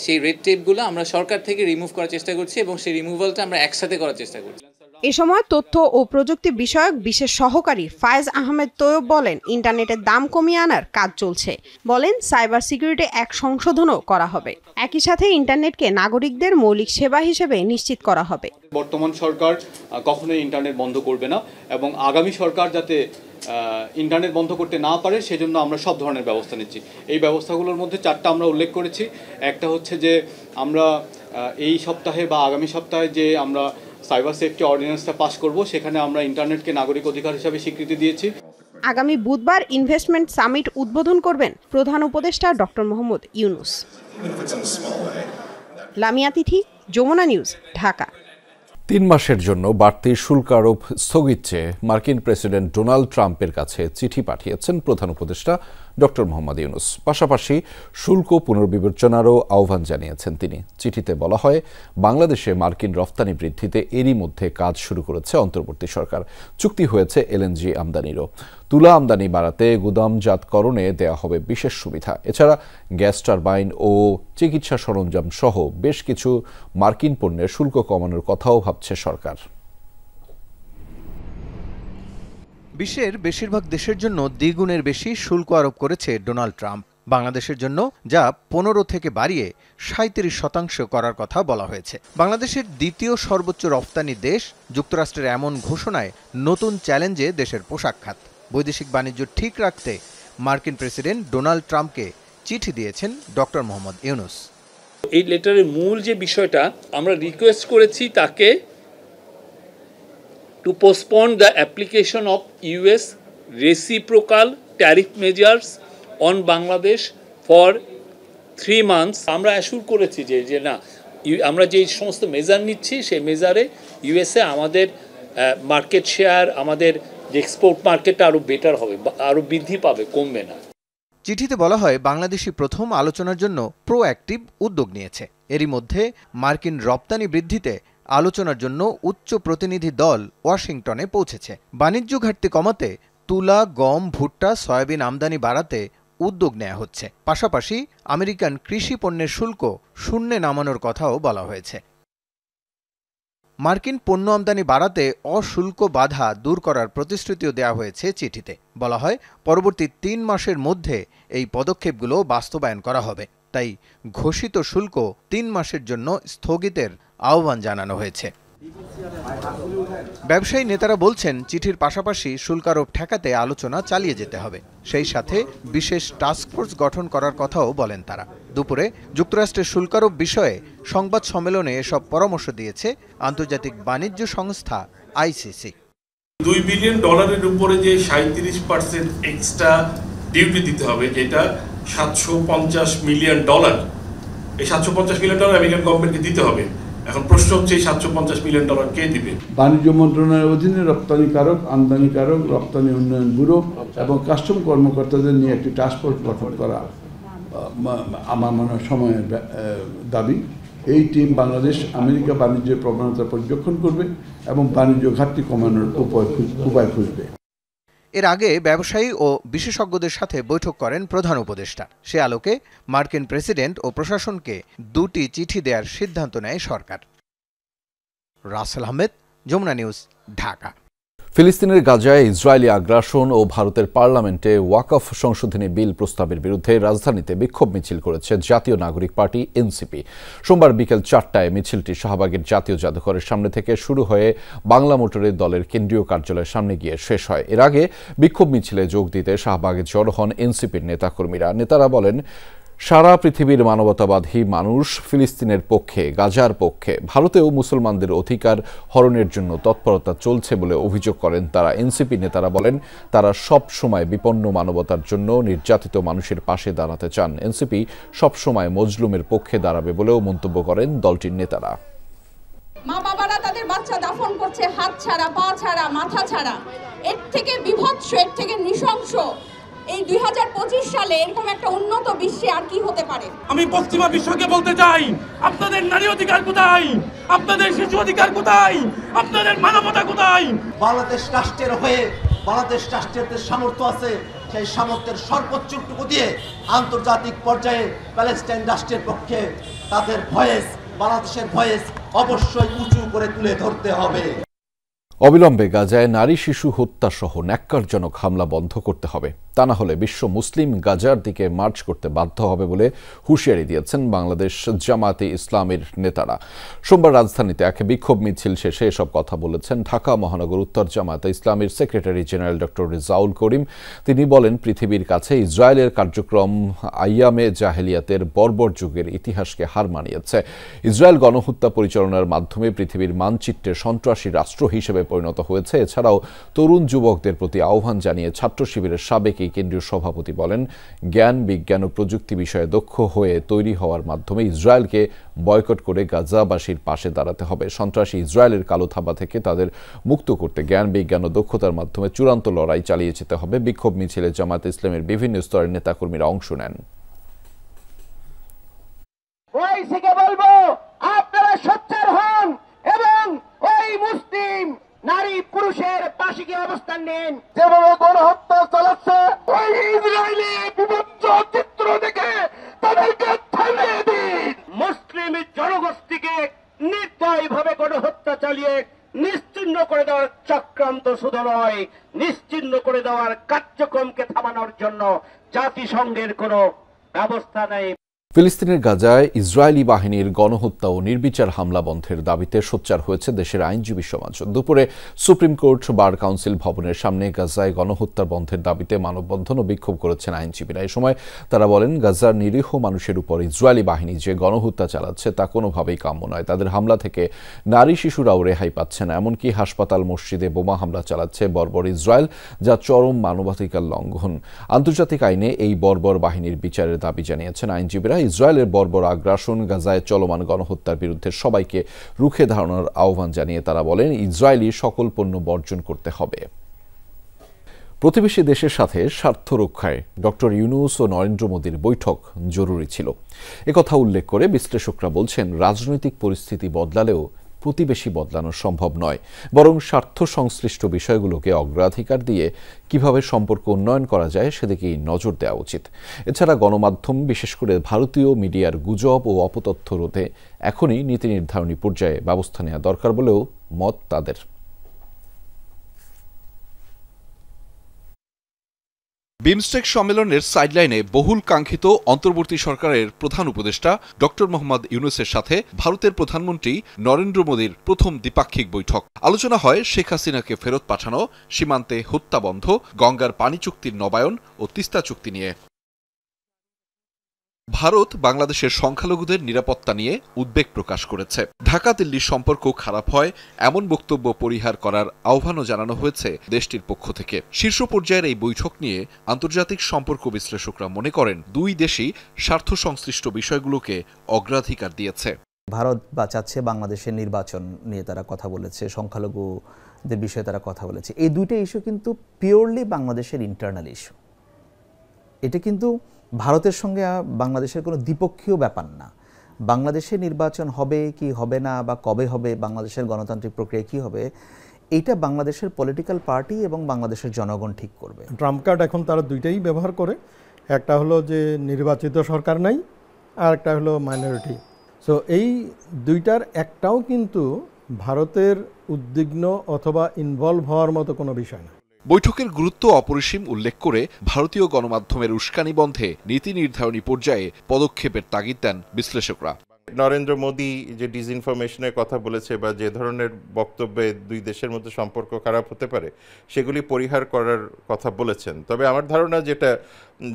সেই রেড টেপগুলো আমরা সরকার থেকে রিমুভ করার চেষ্টা করছি এবং সেই রিমুভালটা আমরা একসাথে করার চেষ্টা করছি। এ সময় তথ্য ও প্রযুক্তি বিষয়ক বিশেষ সহকারী ফায়েজ আহমেদ তৈয়ব বলেন, ইন্টারনেটের দাম কমিয়ে আনার কাজ চলছে। বলেন, সাইবার সিকিউরিটি অ্যাক্ট সংশোধনও করা হবে। একই সাথে ইন্টারনেটকে নাগরিকদের মৌলিক সেবা হিসেবে নিশ্চিত করা হবে। বর্তমান সরকার কখনোই ইন্টারনেট বন্ধ করবে না এবং আগামী সরকার যাতে ইন্টারনেট বন্ধ করতে না পারে সেজন্য আমরা সব ধরনের ব্যবস্থা নিচ্ছি। এই ব্যবস্থাগুলোর মধ্যে 4টা আমরা উল্লেখ করেছি। একটা হচ্ছে যে আমরা এই সপ্তাহে বা আগামী সপ্তাহে যে আমরা সাইবার সেফটি অর্ডিন্যান্সটা পাস করব, সেখানে আমরা ইন্টারনেটকে নাগরিক অধিকার হিসাবে স্বীকৃতি দিয়েছি। আগামী বুধবার ইনভেস্টমেন্ট সামিট উদ্বোধন করবেন প্রধান উপদেষ্টা ডক্টর মোহাম্মদ ইউনূস। লামিয়া তিথি, যমুনা নিউজ, ঢাকা। 3 মাসের জন্য বাড়তি শুল্ক আরোপ স্থগিত চেয়ে মার্কিন প্রেসিডেন্ট ডোনাল্ড ট্রাম্পের কাছে চিঠি পাঠিয়েছেন প্রধান উপদেষ্টা ডক্টর মোহাম্মদ ইউনূস। পাশাপাশি শুল্ক পুনর্বিবেচনারও আহ্বান জানিয়েছেন তিনি। চিঠিতে বলা হয়, বাংলাদেশে মার্কিন রফতানি বৃদ্ধিতে এরই মধ্যে কাজ শুরু করেছে অন্তর্বর্তী সরকার। চুক্তি হয়েছে এলএনজি আমদানিরও। তুলা আমদানি বাড়াতে গুদামজাতকরণে দেয়া হবে বিশেষ সুবিধা। এছাড়া গ্যাস টারবাইন ও চিকিৎসা সরঞ্জাম সহ বেশ কিছু মার্কিন পণ্যের শুল্ক কমানোর কথাও ভাবছে সরকার। বিশ্বের বেশিরভাগ দেশের জন্য দ্বিগুণের বেশি শুল্ক আরোপ করেছে ডোনাল্ড ট্রাম্প। বাংলাদেশের জন্য যা 15 থেকে বাড়িয়ে 37% করার কথা বলা হয়েছে। বাংলাদেশের দ্বিতীয় সর্বোচ্চ রফতানি দেশ যুক্তরাষ্ট্রের এমন ঘোষণায় নতুন চ্যালেঞ্জে দেশের পোশাক খাত। বৈদেশিক বাণিজ্য ঠিক রাখতে মার্কিন প্রেসিডেন্ট ডোনাল্ড ট্রাম্পকে চিঠি দিয়েছেন ডক্টর মোহাম্মদ ইউনূস। এই লেটারের মূল যে বিষয়টা, আমরা রিকোয়েস্ট করেছি তাকে to postpone the application of US reciprocal tariff measures on Bangladesh for 3 months. আমরা অ্যাসুর করেছি যে না, আমরা যে সমস্ত মেজার নিচ্ছি সেই মেজারে ইউএসএ আমাদের মার্কেট শেয়ার, আমাদের যে এক্সপোর্ট মার্কেটটা আরও বেটার হবে, আরও বৃদ্ধি পাবে, কমবে না। চিঠিতে বলা হয়, বাংলাদেশি প্রথম আলোচনার জন্য প্রোঅ্যাক্টিভ উদ্যোগ নিয়েছে। এরই মধ্যে মার্কিন রপ্তানি বৃদ্ধিতে আলোচনার জন্য উচ্চ প্রতিনিধি দল ওয়াশিংটনে পৌঁছেছে। বাণিজ্য ঘাটতি কমাতে তুলা, গম, ভুট্টা, সয়াবিন আমদানি বাড়াতে উদ্যোগ নেওয়া হচ্ছে। পাশাপাশি আমেরিকান কৃষি পণ্যের শুল্ক শূন্যে নামানোর কথাও বলা হয়েছে। মার্কিন পণ্য আমদানি বাড়াতে অশুল্ক বাধা দূর করার প্রতিশ্রুতিও দেওয়া হয়েছে চিঠিতে। বলা হয়, পরবর্তী 3 মাসের মধ্যে এই পদক্ষেপগুলো বাস্তবায়ন করা হবে। তাই ঘোষিত শুল্ক 3 মাসের জন্য স্থগিতের আহ্বান জানানো হয়েছে। ব্যবসায়ী নেতারা বলছেন, চিঠির পাশাপাশি শুল্ক আরোপ ঠেকাতে আলোচনা চালিয়ে যেতে হবে। সেই সাথে বিশেষ টাস্কফোর্স গঠন করার কথাও বলেন তারা। দুপুরে যুক্তরাষ্ট্রের শুল্ক আরোপ বিষয়ে সংবাদ সম্মেলনে এসব পরামর্শ দিয়েছে আন্তর্জাতিক বাণিজ্য সংস্থা আইসিসি। $2 বিলিয়ন উপরে যে 37% এক্সট্রা ডিউটি দিতে হবে, যেটা $750 মিলিয়ন। এই $750 মিলিয়ন আমেরিকান গভর্নমেন্টকে দিতে হবে। এখন প্রশ্ন হচ্ছে, এই $750 মিলিয়ন কে দিবে? বাণিজ্য মন্ত্রণালয়ের অধীনে রপ্তানিকারক, আমদানিকারক, রপ্তানি উন্নয়ন ব্যুরো এবং কাস্টম কর্মকর্তাদের নিয়ে একটি টাস্কফোর্স গঠন করা আমার মনে হয় সময়ের দাবি। এই টিম বাংলাদেশ আমেরিকা বাণিজ্যের প্রবণতা পর্যবেক্ষণ করবে এবং বাণিজ্য ঘাটতি কমানোর উপায় খুঁজবে। এর আগে ব্যবসায়ী ও বিশেষজ্ঞদের সাথে বৈঠক করেন প্রধান উপদেষ্টা। সে আলোকে মার্কিন প্রেসিডেন্ট ও প্রশাসনকে 2টি চিঠি দেওয়ার সিদ্ধান্ত নেয় সরকার। রাসেল আহমেদ, যমুনা নিউজ, ঢাকা। ফিলিস্তিনের গাজায় ইসরায়েলি আগ্রাসন ও ভারতের পার্লামেন্টে ওয়াকফ সংশোধনী বিল প্রস্তাবের বিরুদ্ধে রাজধানীতে বিক্ষোভ মিছিল করেছে জাতীয় নাগরিক পার্টি এনসিপি। সোমবার বিকেল 4টায় মিছিলটি শাহবাগের জাতীয় জাদুঘরের সামনে থেকে শুরু হয়ে বাংলা মোটরের দলের কেন্দ্রীয় কার্যালয়ের সামনে গিয়ে শেষ হয়। এর আগে বিক্ষোভ মিছিলে যোগ দিতে শাহবাগে জড়ো হন এনসিপির নেতাকর্মীরা। নেতারা বলেন, সারা পৃথিবীর মানবতাবাদী মানুষ ফিলিস্তিনের পক্ষে, গাজার পক্ষে। ভারতেও মুসলমানদের অধিকার হরণের জন্য তৎপরতা চলছে বলে অভিযোগ করেন তারা। এনসিপি নেতারা বলেন, তারা সব সময় বিপন্ন মানবতার জন্য নির্যাতিত মানুষের পাশে দাঁড়াতে চান। এনসিপি সব সময় মজলুমের পক্ষে দাঁড়াবে বলেও মন্তব্য করেন দলটির নেতারা। মা বাবারা তাদের বাচ্চা দাফন করছে হাত ছাড়া, পা ছাড়া, মাথা ছাড়া। এর থেকে বিভৎস, এর থেকে নৃশংস এই 2025 সালে এরকম একটা উন্নত বিশ্বে আর কি হতে পারে? আমি পশ্চিমা বিশ্বকে বলতে চাই, আপনাদের নারী অধিকার কোথায়? আপনাদের শিশু অধিকার কোথায়? আপনাদের মানবতা কোথায়? বাংলাদেশ রাষ্ট্রের হয়ে, বাংলাদেশ রাষ্ট্রের সামর্থ্য আছে, সেই সামর্থ্যের সর্বোচ্চটুকু দিয়ে আন্তর্জাতিক পর্যায়ে প্যালেস্টাইন রাষ্ট্রের পক্ষে তাদের ভয়েস, বাংলাদেশের ভয়েস অবশ্যই উঁচু করে তুলে ধরতে হবে। অবিলম্বে গাজায় নারী শিশু হত্যা সহ ন্যাক্কারজনক হামলা বন্ধ করতে হবে, তা না হলে বিশ্ব মুসলিম গাজার দিকে মার্চ করতে বাধ্য হবে বলে হুঁশিয়ারি দিয়েছেন বাংলাদেশ জামায়াতে ইসলামের নেতারা। সোমবার রাজধানীতে এক বিক্ষোভ মিছিল শেষে এসব কথা বলেছেন ঢাকা মহানগর উত্তর জামায়াতে ইসলামের secretary general doctor Rezaul Karim. তিনি বলেন, পৃথিবীর কাছে ইসরায়েলের কার্যক্রম আইয়ামে জাহেলিয়াতের বর্বর যুগের ইতিহাসকে হার মানিয়েছে। ইসরায়েল গণহত্যা পরিচালনার মাধ্যমে পৃথিবীর মানচিত্রে সন্ত্রাসী রাষ্ট্র হিসেবে পরিণত হয়েছে। এছাড়াও তরুণ যুবকদের প্রতি আহ্বান জানিয়ে ছাত্র শিবিরের সাবেক কেন্দ্রীয় সভাপতি বলেন, জ্ঞান বিজ্ঞান ও প্রযুক্তি বিষয়ে দক্ষ হয়ে তৈরি হওয়ার মাধ্যমে ইসরায়েলকে বয়কট করে গাজাবাসীর পাশে দাঁড়াতে হবে। সন্ত্রাসী ইসরায়েলের কালো থাবা থেকে তাদের মুক্ত করতে জ্ঞান বিজ্ঞান ও দক্ষতার মাধ্যমে চূড়ান্ত লড়াই চালিয়ে যেতে হবে। বিক্ষোভ মিছিলে জামায়াতে ইসলামের বিভিন্ন স্তরের নেতাকর্মীরা অংশ নেন। ওআইসিকে বলবো, আপনারা সোচ্চার হন এবং ওই মুসলিম নারী পুরুষের পাশে গিয়ে অবস্থান নেন। যেভাবে গণহত্যা চালাচ্ছে ওই ইসরায়েলি বিভৎস চিত্র দেখে তাদেরকে থামিয়ে দিন। মুসলিম জনগোষ্ঠীকে নির্দয়ভাবে গণহত্যা চালিয়ে নিশ্চিহ্ন করে দেওয়ার চক্রান্ত শুধু নয়, নিশ্চিহ্ন করে দেওয়ার কার্যক্রমকে থামানোর জন্য জাতিসংঘের কোনো ব্যবস্থা নেই। ফিলিস্তিনের গাজায় ইসরায়েলি বাহিনীর গণহত্যা ও নির্বিচার হামলা বন্ধের দাবিতে সোচ্চার হয়েছে দেশের আইনজীবী সমাজ। দুপুরে সুপ্রিম কোর্ট বার কাউন্সিল ভবনের সামনে গাজায় গণহত্যা বন্ধের দাবিতে মানববন্ধন ও বিক্ষোভ করেছেন আইনজীবীরা। এ সময় তারা বলেন, গাজার নিরীহ মানুষের উপর ইসরায়েলি বাহিনী যে গণহত্যা চালাচ্ছে তা কোনোভাবেই কাম্য নয়। তাদের হামলা থেকে নারী শিশুরাও রেহাই পাচ্ছে না। এমনকি হাসপাতাল মসজিদে বোমা হামলা চালাচ্ছে বর্বর ইসরায়েল, যা চরম মানবাধিকার লঙ্ঘন। আন্তর্জাতিক আইনে এই বর্বর বাহিনীর বিচারের দাবি জানিয়েছেন আইনজীবীরা। ইসরায়েলের বর্বর আগ্রাসন, গাজায় চলমান গণহত্যার বিরুদ্ধে সবাইকে রুখে দাঁড়ানোর আহ্বান জানিয়ে তারা বলেন, ইসরায়েলি সকল পণ্য বর্জন করতে হবে। প্রতিবেশী দেশের সাথে স্বার্থ রক্ষায় ডক্টর ইউনূস ও নরেন্দ্র মোদীর বৈঠক জরুরি ছিল। একথা উল্লেখ করে বিশ্লেষকরা বলছেন, রাজনৈতিক পরিস্থিতি বদলালেও প্রতিবেশী বদলানো সম্ভব নয়, বরং স্বার্থ সংশ্লিষ্ট বিষয়গুলোকে অগ্রাধিকার দিয়ে কিভাবে সম্পর্ক উন্নয়ন করা যায় সেদিকেই নজর দেওয়া উচিত। এছাড়া গণমাধ্যম, বিশেষ করে ভারতীয় মিডিয়ার গুজব ও অপতথ্য রোধে এখনই নীতি নির্ধারণী পর্যায়ে ব্যবস্থা নেওয়া দরকার বলেও মত তাদের। বিমস্টেক সম্মেলনের সাইডলাইনে বহুল কাঙ্ক্ষিত অন্তর্বর্তী সরকারের প্রধান উপদেষ্টা ডক্টর মোহাম্মদ ইউনূসের সাথে ভারতের প্রধানমন্ত্রী নরেন্দ্র মোদীর প্রথম দ্বিপাক্ষিক বৈঠক। আলোচনা হয় শেখ হাসিনাকে ফেরত পাঠানো, সীমান্তে হত্যা বন্ধ, গঙ্গার পানি চুক্তির নবায়ন ও তিস্তা চুক্তি নিয়ে। ভারত বাংলাদেশের সংখ্যালঘুদের নিরাপত্তা নিয়ে উদ্বেগ প্রকাশ করেছে। ঢাকা দিল্লির সম্পর্ক খারাপ হয় এমন বক্তব্য পরিহার করার আহ্বানও জানানো হয়েছে দেশটির পক্ষ থেকে। শীর্ষ পর্যায়ের এই বৈঠক নিয়ে আন্তর্জাতিক সম্পর্ক বিশ্লেষকরা মনে করেন, দুই দেশই স্বার্থ সংশ্লিষ্ট বিষয়গুলোকে অগ্রাধিকার দিয়েছে। ভারত চাচ্ছে বাংলাদেশের নির্বাচন নিয়ে তারা কথা বলেছে, সংখ্যালঘুদের বিষয়ে তারা কথা বলেছে। এই দুইটা ইস্যু কিন্তু পিওরলি বাংলাদেশের ইন্টারনাল ইস্যু। এটা কিন্তু ভারতের সঙ্গে বাংলাদেশের কোনো দ্বিপক্ষীয় ব্যাপার না। বাংলাদেশে নির্বাচন হবে কি হবে না, বা কবে হবে, বাংলাদেশের গণতান্ত্রিক প্রক্রিয়া কি হবে, এইটা বাংলাদেশের পলিটিক্যাল পার্টি এবং বাংলাদেশের জনগণ ঠিক করবে। ট্রাম্প কার্ড এখন তারা দুইটাই ব্যবহার করে। একটা হলো যে নির্বাচিত সরকার নাই, আর একটা হলো মাইনরিটি। সো এই দুইটার একটাও কিন্তু ভারতের উদ্বিগ্ন অথবা ইনভলভ হওয়ার মতো কোনো বিষয় না। বৈঠকের গুরুত্ব অপরিসীম উল্লেখ করে ভারতীয় গণমাধ্যমের উস্কানি বন্ধে নীতি নির্ধারণী পর্যায়ে পদক্ষেপের তাগিদ দেন বিশ্লেষকরা। নরেন্দ্র মোদী যে ডিসইনফরমেশনের কথা বলেছে বা যে ধরনের বক্তব্যে দুই দেশের মধ্যে সম্পর্ক খারাপ হতে পারে সেগুলি পরিহার করার কথা বলেছেন। তবে আমার ধারণা যেটা,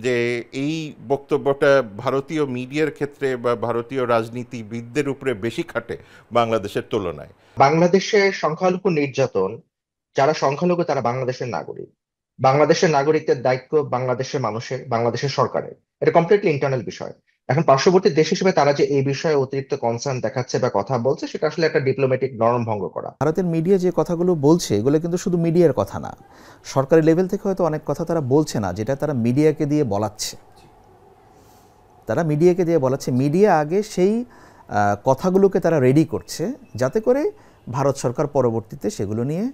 যে এই বক্তব্যটা ভারতীয় মিডিয়ার ক্ষেত্রে বা ভারতীয় রাজনীতিবিদদের উপরে বেশি খাটে বাংলাদেশের তুলনায়। বাংলাদেশে সংখ্যালঘু নির্যাতন, যারা সংখ্যালঘু তারা বাংলাদেশের নাগরিক। বাংলাদেশের নাগরিকদের দায়িত্ব বাংলাদেশের মানুষের, বাংলাদেশের সরকারের। এটা কমপ্লিটলি ইন্টারনাল বিষয়। এখন পার্শ্ববর্তী দেশ হিসেবে তারা যে এই বিষয়ে অতিরিক্ত কনসার্ন দেখাচ্ছে বা কথা বলছে, সেটা আসলে একটা ডিপ্লোম্যাটিক নরম ভঙ্গ করা। ভারতের মিডিয়া যে কথাগুলো বলছে, এগুলো কিন্তু শুধু মিডিয়ার কথা না, সরকারি লেভেল থেকে হয়তো অনেক কথা তারা বলছে না, যেটা তারা মিডিয়াকে দিয়ে বলাচ্ছে। মিডিয়া আগে সেই কথাগুলোকে তারা রেডি করছে, যাতে করে ভারত সরকার পরবর্তীতে সেগুলো নিয়ে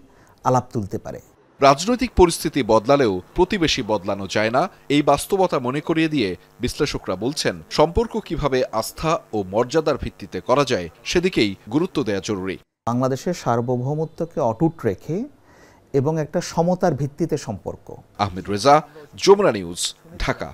আলাপ তুলতে পারে। রাজনৈতিক পরিস্থিতি বদলালেও প্রতিবেশী বদলানো যায় না, এই বাস্তবতা মনে করিয়ে দিয়ে বিশ্লেষকরা বলছেন, সম্পর্ক কিভাবে আস্থা ও মর্যাদার ভিত্তিতে করা যায় সেদিকেই গুরুত্ব দেওয়া জরুরি। বাংলাদেশের সার্বভৌমত্বকে অটুট রেখে এবং একটা সমতার ভিত্তিতে সম্পর্ক। আহমেদ রেজা, যমুনা নিউজ, ঢাকা।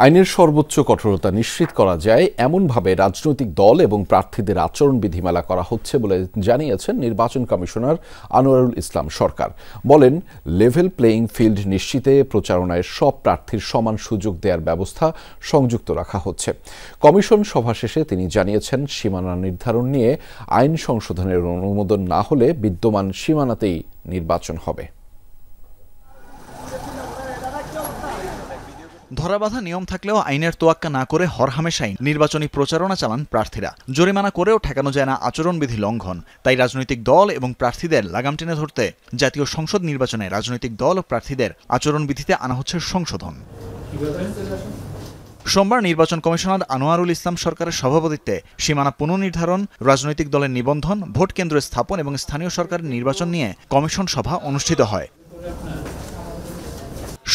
আইনের সর্বোচ্চ কঠোরতা নিশ্চিত করা যায় এমনভাবে রাজনৈতিক দল এবং প্রার্থীদের আচরণ বিধিমালা করা হচ্ছে বলে জানিয়েছেন নির্বাচন কমিশনার আনোয়ারুল ইসলাম সরকার। বলেন, লেভেল প্লেয়িং ফিল্ড নিশ্চিতে প্রচারণায় সব প্রার্থীর সমান সুযোগ দেওয়ার ব্যবস্থা সংযুক্ত রাখা হচ্ছে। কমিশন সভা শেষে তিনি জানিয়েছেন, সীমানা নির্ধারণ নিয়ে আইন সংশোধনের অনুমোদন না হলে বিদ্যমান সীমানাতেই নির্বাচন হবে। ধরাবাঁধা নিয়ম থাকলেও আইনের তোয়াক্কা না করে হরহামেশাই নির্বাচনী প্রচারণা চালান প্রার্থীরা। জরিমানা করেও ঠেকানো যায় না আচরণবিধি লঙ্ঘন। তাই রাজনৈতিক দল এবং প্রার্থীদের লাগাম টেনে ধরতে জাতীয় সংসদ নির্বাচনে রাজনৈতিক দল ও প্রার্থীদের আচরণবিধিতে আনা হচ্ছে সংশোধন। সোমবার নির্বাচন কমিশনার আনোয়ারুল ইসলাম সরকারের সভাপতিত্বে সীমানা পুনর্নির্ধারণ, রাজনৈতিক দলের নিবন্ধন, ভোট কেন্দ্র স্থাপন এবং স্থানীয় সরকারের নির্বাচন নিয়ে কমিশন সভা অনুষ্ঠিত হয়।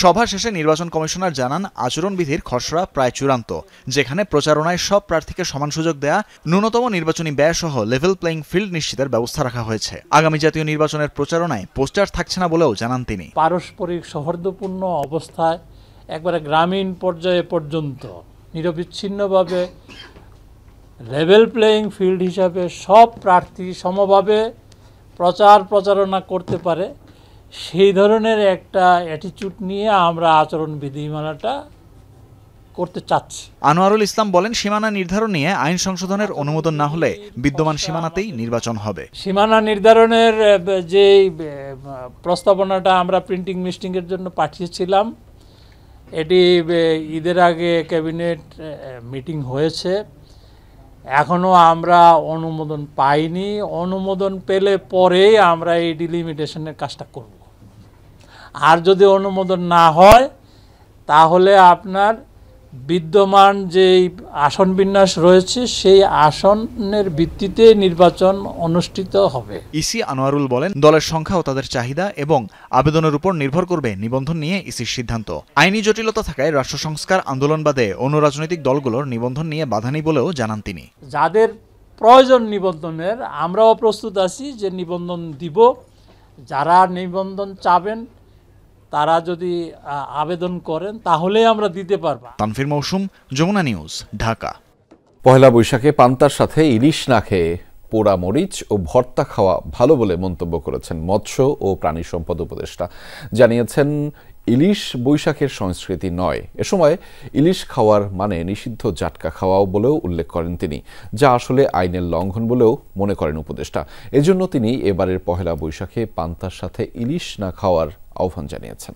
সভা শেষে নির্বাচন কমিশনার জানান, আচরণবিধির খসড়া প্রায় চূড়ান্ত, যেখানে প্রচারণায় সব প্রার্থীকে সমান সুযোগ দেয়া, ন্যূনতম নির্বাচনী ব্যয় সহ লেভেল প্লেয়িং ফিল্ড নিশ্চিতের ব্যবস্থা রাখা হয়েছে। আগামী জাতীয় নির্বাচনের প্রচারণায় পোস্টার থাকছে না বলেও জানান তিনি। পারস্পরিক সৌহার্দ্যপূর্ণ অবস্থায় একবারে গ্রামীণ পর্যায়ে পর্যন্ত নিরবিচ্ছিন্নভাবে লেভেল প্লেয়িং ফিল্ড হিসাবে সব প্রার্থী সমভাবে প্রচারণা করতে পারে, সেই ধরনের একটা অ্যাটিটিউড নিয়ে আমরা আচরণ বিধিমালাটা করতে চাচ্ছি। আনোয়ারুল ইসলাম বলেন, সীমানা নির্ধারণ নিয়ে আইন সংশোধনের অনুমোদন না হলে বিদ্যমান সীমানাতেই নির্বাচন হবে। সীমানা নির্ধারণের যে প্রস্তাবনাটা আমরা প্রিন্টিং মিটিংয়ের জন্য পাঠিয়েছিলাম, এটি ঈদের আগে ক্যাবিনেট মিটিং হয়েছে, এখনও আমরা অনুমোদন পাইনি। অনুমোদন পেলে পরেই আমরা এই ডিলিমিটেশনের কাজটা করব। আর যদি অনুমোদন না হয় তাহলে আপনার বিদ্যমান যেই আসন বিন্যাস রয়েছে সেই আসনের ভিত্তিতে নির্বাচন অনুষ্ঠিত হবে। ইসি আনোয়ারুল বলেন, দলের সংখ্যা ও তাদের চাহিদা এবং আবেদনের উপর নির্ভর করবে নিবন্ধন নিয়ে ইসির সিদ্ধান্ত। আইনি জটিলতা থাকায় রাষ্ট্র সংস্কার আন্দোলন বাদে অন্য রাজনৈতিক দলগুলোর নিবন্ধন নিয়ে বাধা নেই বলেও জানান তিনি। যাদের প্রয়োজন নিবন্ধনের, আমরাও প্রস্তুত আছি যে নিবন্ধন দিব। যারা নিবন্ধন চাবেন তারা যদি আবেদন করেন তাহলে আমরা দিতে পারব। তানফির মৌসুম, যমুনা নিউজ, ঢাকা। পহেলা বৈশাখে পান্তার সাথে ইলিশ না খেয়ে পোড়া মরিচ ও ভর্তা খাওয়া ভালো বলে মন্তব্য করেছেন মৎস্য ও প্রাণী সম্পদ উপদেষ্টা। জানিয়েছেন, ইলিশ বৈশাখের সংস্কৃতি নয়। এ সময় ইলিশ খাওয়ার মানে নিষিদ্ধ জাটকা খাওয়াও বলেও উল্লেখ করেন তিনি, যা আসলে আইনের লঙ্ঘন বলেও মনে করেন উপদেষ্টা। এজন্য তিনি এবারের পহেলা বৈশাখে পান্তার সাথে ইলিশ না খাওয়ার আহ্বান জানিয়েছেন।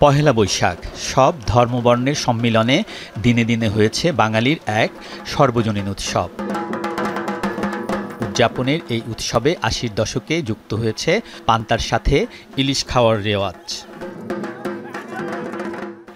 পহেলা বৈশাখ সব ধর্মবর্ণের সম্মিলনে দিনে দিনে হয়েছে বাঙালির এক সর্বজনীন উৎসব। উদযাপনের এই উৎসবে ৮০-র দশকে যুক্ত হয়েছে পান্তার সাথে ইলিশ খাওয়ার রেওয়াজ।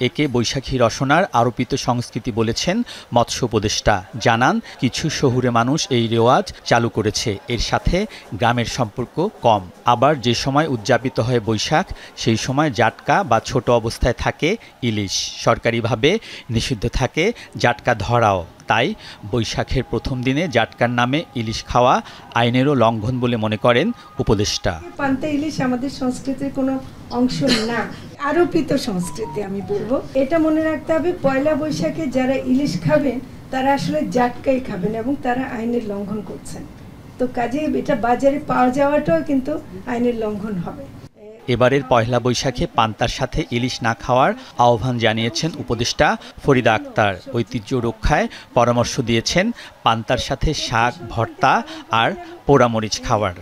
একে বৈশাখী রসনার আরোপিত সংস্কৃতি বলেছেন মৎস্য উপদেষ্টা। জানান, কিছু শহুরে মানুষ এই রেওয়াজ চালু করেছে, এর সাথে গ্রামের সম্পর্ক কম। আবার যে সময় উদযাপিত হয় বৈশাখ, সেই সময় জাটকা বা ছোট অবস্থায় থাকে ইলিশ। সরকারিভাবে নিষিদ্ধ থাকে জাটকা ধরাও। তাই বৈশাখের প্রথম দিনে জাটকার নামে ইলিশ খাওয়া আইনেরও লঙ্ঘন বলে মনে করেন উপদেষ্টা। পান্তা ইলিশ আমাদের সংস্কৃতির কোনো অংশ না, আরোপিত সংস্কৃতি আমি বলবো। এটা মনে রাখতে হবে, পয়লা বৈশাখে যারা ইলিশ খাবেন তারা আসলে জাটকাই খাবেন এবং তারা আইনের লঙ্ঘন করছেন। তো কাজে এটা বাজারে পাওয়া যাওয়াটাও কিন্তু আইনের লঙ্ঘন হবে। এবারের পয়লা বৈশাখে পান্তার সাথে ইলিশ না খাওয়ার আহ্বান জানিয়েছেন উপদেষ্টা ফরিদা আক্তার। ঐতিহ্য রক্ষায় পরামর্শ দিয়েছেন পান্তার সাথে শাক, ভর্তা আর পোড়ামরিচ খাওয়ার।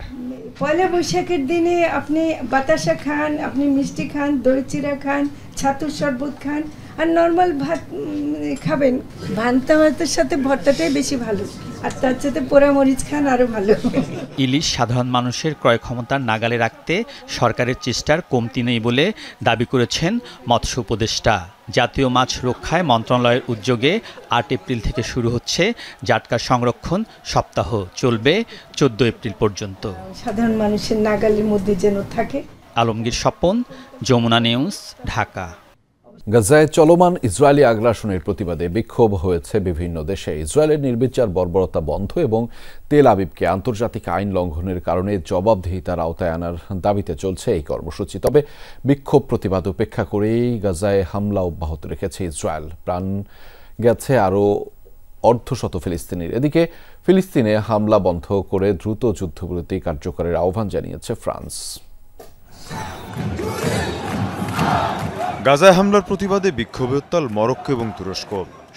পয়লা বৈশাখের দিনে আপনি বাতাসা খান, আপনি মিষ্টি খান, দই চিড়া খান, ছাতুর শরবত খান, আর নর্মাল ভাত খাবেন। পান্তা ভাতের সাথে ভর্তাটাই বেশি ভালো, আর তার সাথে পোড়ামরিচ খান আরও ভালো। ইলিশ সাধারণ মানুষের ক্রয় ক্ষমতার নাগালে রাখতে সরকারের চেষ্টার কমতি নেই বলে দাবি করেছেন মৎস্য উপদেষ্টা। জাতীয় মাছ রক্ষায় মন্ত্রণালয়ের উদ্যোগে ৮ এপ্রিল থেকে শুরু হচ্ছে জাটকা সংরক্ষণ সপ্তাহ, চলবে ১৪ এপ্রিল পর্যন্ত। সাধারণ মানুষের নাগালের মধ্যে যেন থাকে। আলমগীর স্বপন, যমুনা নিউজ, ঢাকা। গাজায় চলমান ইসরায়েলি আগ্রাসনের প্রতিবাদে বিক্ষোভ হয়েছে বিভিন্ন দেশে। ইসরায়েলের নির্বিচার বর্বরতা বন্ধ এবং তেল আবিবকে আন্তর্জাতিক আইন লঙ্ঘনের কারণে জবাবদিহিতার আওতায় আনার দাবিতে চলছে এই কর্মসূচি। তবে বিক্ষোভ প্রতিবাদ উপেক্ষা করেই গাজায় হামলা অব্যাহত রেখেছে ইসরায়েল। প্রাণ গেছে আরও অর্ধশত ফিলিস্তিনির। এদিকে ফিলিস্তিনে হামলা বন্ধ করে দ্রুত যুদ্ধবিরতি কার্যকরের আহ্বান জানিয়েছে ফ্রান্স। গাজায় হামলার প্রতিবাদে বিক্ষোভে উত্তাল মরক্কো এবং তুরস্ক।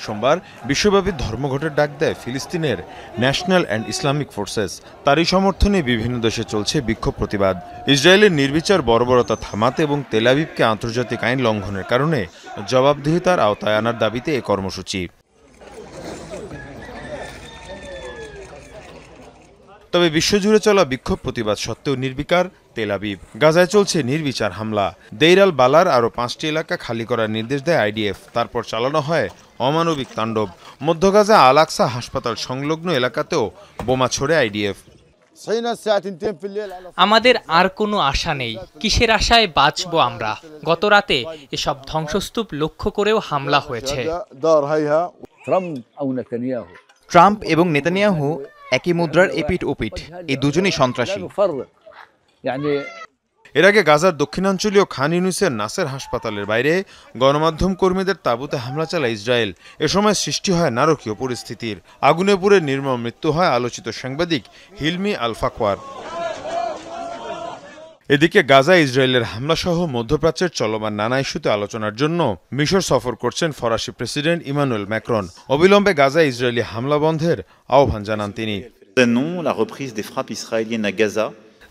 সোমবার বিশ্বব্যাপী ধর্মঘটের ডাক দেয় ফিলিস্তিনের ন্যাশনাল অ্যান্ড ইসলামিক ফোর্সেস। তারই সমর্থনে বিভিন্ন দেশে চলছে বিক্ষোভ প্রতিবাদ। ইসরায়েলের নির্বিচার বর্বরতা থামাতে এবং তেল আবিবকে আন্তর্জাতিক আইন লঙ্ঘনের কারণে জবাবদিহিতার আওতায় আনার দাবিতে এই কর্মসূচি। তবে বিশ্বজুড়ে চলা বিক্ষোভ প্রতিবাদ সত্ত্বেও নির্বিকার তেল আবিব। গাজায় চলছে নির্বিচার হামলা। দেইর আল বালার আরও 5টি এলাকা খালি করার নির্দেশ দেয় আইডিএফ। তারপর চালানো হয় অমানবিক তাণ্ডব। মধ্য গাজা আল আকসা হাসপাতাল সংলগ্ন এলাকাতেও বোমা ছোড়ে আইডিএফ। আমাদের আর কোনো আশা নেই। কিসের আশায় বাঁচবো আমরা? গত রাতে এসব ধ্বংসস্তূপ লক্ষ্য করেও হামলা হয়েছে। ট্রাম্প এবং নেতানিয়াহু একই মুদ্রার এপিঠ ওপিঠ। এই দুজনই সন্ত্রাসী। এর আগে গাজার দক্ষিণাঞ্চলীয় খান ইউনিসের নাসের হাসপাতালের বাইরে গণমাধ্যম কর্মীদের তাঁবুতে হামলা চালায় ইসরায়েল। এ সময় সৃষ্টি হয় নারকীয় পরিস্থিতির। আগুনে পুড়ে নির্মম মৃত্যু হয় আলোচিত সাংবাদিক হিলমি আল ফাকওয়ার। এদিকে গাজা ইসরায়েলের হামলাসহ মধ্যপ্রাচ্যের চলমান নানা ইস্যুতে আলোচনার জন্য মিশর সফর করছেন ফরাসি প্রেসিডেন্ট ইমানুয়েল ম্যাক্রন। অবিলম্বে গাজা ইসরায়েলি হামলা বন্ধের আহ্বান জানান তিনি।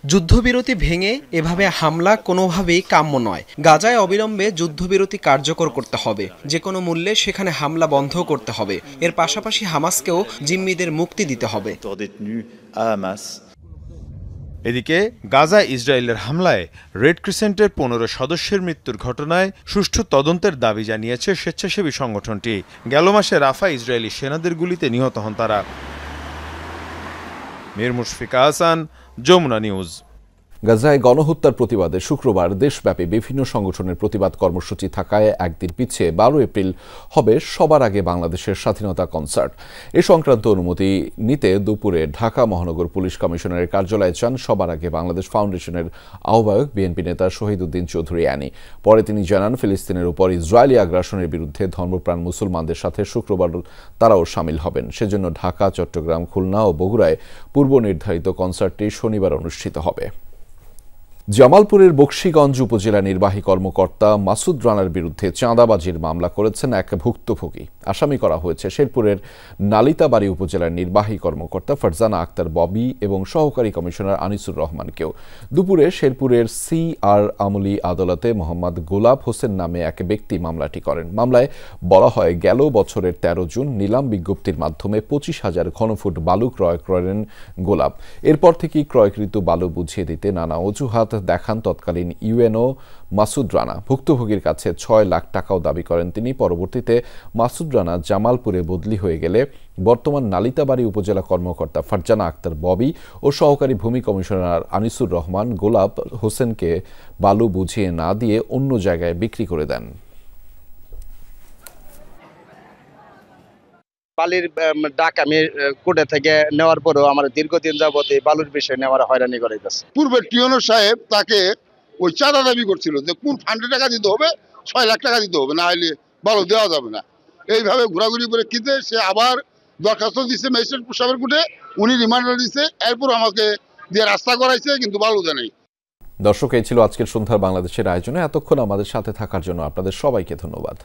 যুদ্ধবিরতি ভেঙে এভাবে হামলা কোনোভাবেই কাম্য নয়। গাজায় অবিলম্বে যুদ্ধবিরতি কার্যকর করতে হবে। যে কোনো মূল্যে সেখানে হামলা বন্ধ করতে হবে। এর পাশাপাশি হামাসকেও জিম্মিদের মুক্তি দিতে হবে। এদিকে গাজা ইসরায়েলের হামলায় রেড ক্রিসেন্টের 15 সদস্যের মৃত্যুর ঘটনায় সুষ্ঠু তদন্তের দাবি জানিয়েছে স্বেচ্ছাসেবী সংগঠনটি। গেল মাসে রাফা ইসরায়েলি সেনাদের গুলিতে নিহত হন তারা। মীর মুশফিকা হাসান, যমুনা নিউজ। গাজায় গণহত্যার প্রতিবাদে শুক্রবার দেশব্যাপী বিভিন্ন সংগঠনের প্রতিবাদ কর্মসূচি থাকায় একদিন পিছিয়ে 12 এপ্রিল হবে সবার আগে বাংলাদেশের স্বাধীনতা কনসার্ট। এ সংক্রান্ত অনুমতি নিতে দুপুরে ঢাকা মহানগর পুলিশ কমিশনারের কার্যালয়ে যান সবার আগে বাংলাদেশ ফাউন্ডেশনের আহ্বায়ক বিএনপি নেতা শহীদ উদ্দিন চৌধুরী অ্যানি। পরে তিনি জানান, ফিলিস্তিনের উপর ইসরায়েলি আগ্রাসনের বিরুদ্ধে ধর্মপ্রাণ মুসলমানদের সাথে শুক্রবার তারাও সামিল হবেন। সেজন্য ঢাকা, চট্টগ্রাম, খুলনা ও বগুড়ায় পূর্ব নির্ধারিত কনসার্টটি শনিবার অনুষ্ঠিত হবে। জামালপুরের বকশীগঞ্জ উপজেলা নির্বাহী কর্মকর্তা মাসুদ রানার বিরুদ্ধে চাঁদাবাজির মামলা করেছেন এক ভুক্তভোগী। আসামি করা হয়েছে শেরপুরের নালিতাবাড়ি উপজেলার নির্বাহী কর্মকর্তা ফারজানা আক্তার ববি এবং সহকারী কমিশনার আনিসুর রহমানকেও। দুপুরে শেরপুরের CR আমলি আদালতে মোহাম্মদ গোলাপ হোসেন নামে এক ব্যক্তি মামলাটি করেন। মামলায় বলা হয়, গেল বছরের 13 জুন নিলাম বিজ্ঞপ্তির মাধ্যমে 25,000 ঘনফুট বালু ক্রয় করেন গোলাপ। এরপর থেকেই ক্রয়কৃত বালু বুঝিয়ে দিতে নানা অজুহাত দেখান তৎকালীন ইউএনও মাসুদ রানা। ভুক্তভোগীর কাছে 6 লাখ টাকাও দাবি করেন তিনি। পরবর্তীতে মাসুদ রানা জামালপুরে বদলি হয়ে গেলে বর্তমান নালিতাবাড়ি উপজেলা কর্মকর্তা ফারজানা আক্তার ববি ও সহকারী ভূমি কমিশনার আনিসুর রহমান গোলাপ হোসেনকে বালু বুঝিয়ে না দিয়ে অন্য জায়গায় বিক্রি করে দেন। বালির ডাক আমি কোর্টে থেকে নেওয়ার পরেও আমার দীর্ঘদিন যাবত এই বালুর বিষয় নিয়ে আমার হয়রানি করাইতেছে। পূর্বে টিওনো সাহেব তাকে ওই চাঁদা দাবি করছিল যে কোন ফান্ডে টাকা দিতে হবে, 6 লাখ টাকা দিতে হবে, না হলে বালু দেওয়া যাবে না। এইভাবে ঘোরাঘুরি করে কিনতে সে আবার দরখাস্ত দিচ্ছে ম্যাজিস্ট্রেট সাহেবের কোর্টে, উনি রিমান্ডার দিচ্ছে, এরপর আমাকে দিয়ে রাস্তা করাইছে, কিন্তু বালু দেয় নাই। দর্শক, এই ছিল আজকের সন্ধ্যার বাংলাদেশের আয়োজনে। এতক্ষণ আমাদের সাথে থাকার জন্য আপনাদের সবাইকে ধন্যবাদ।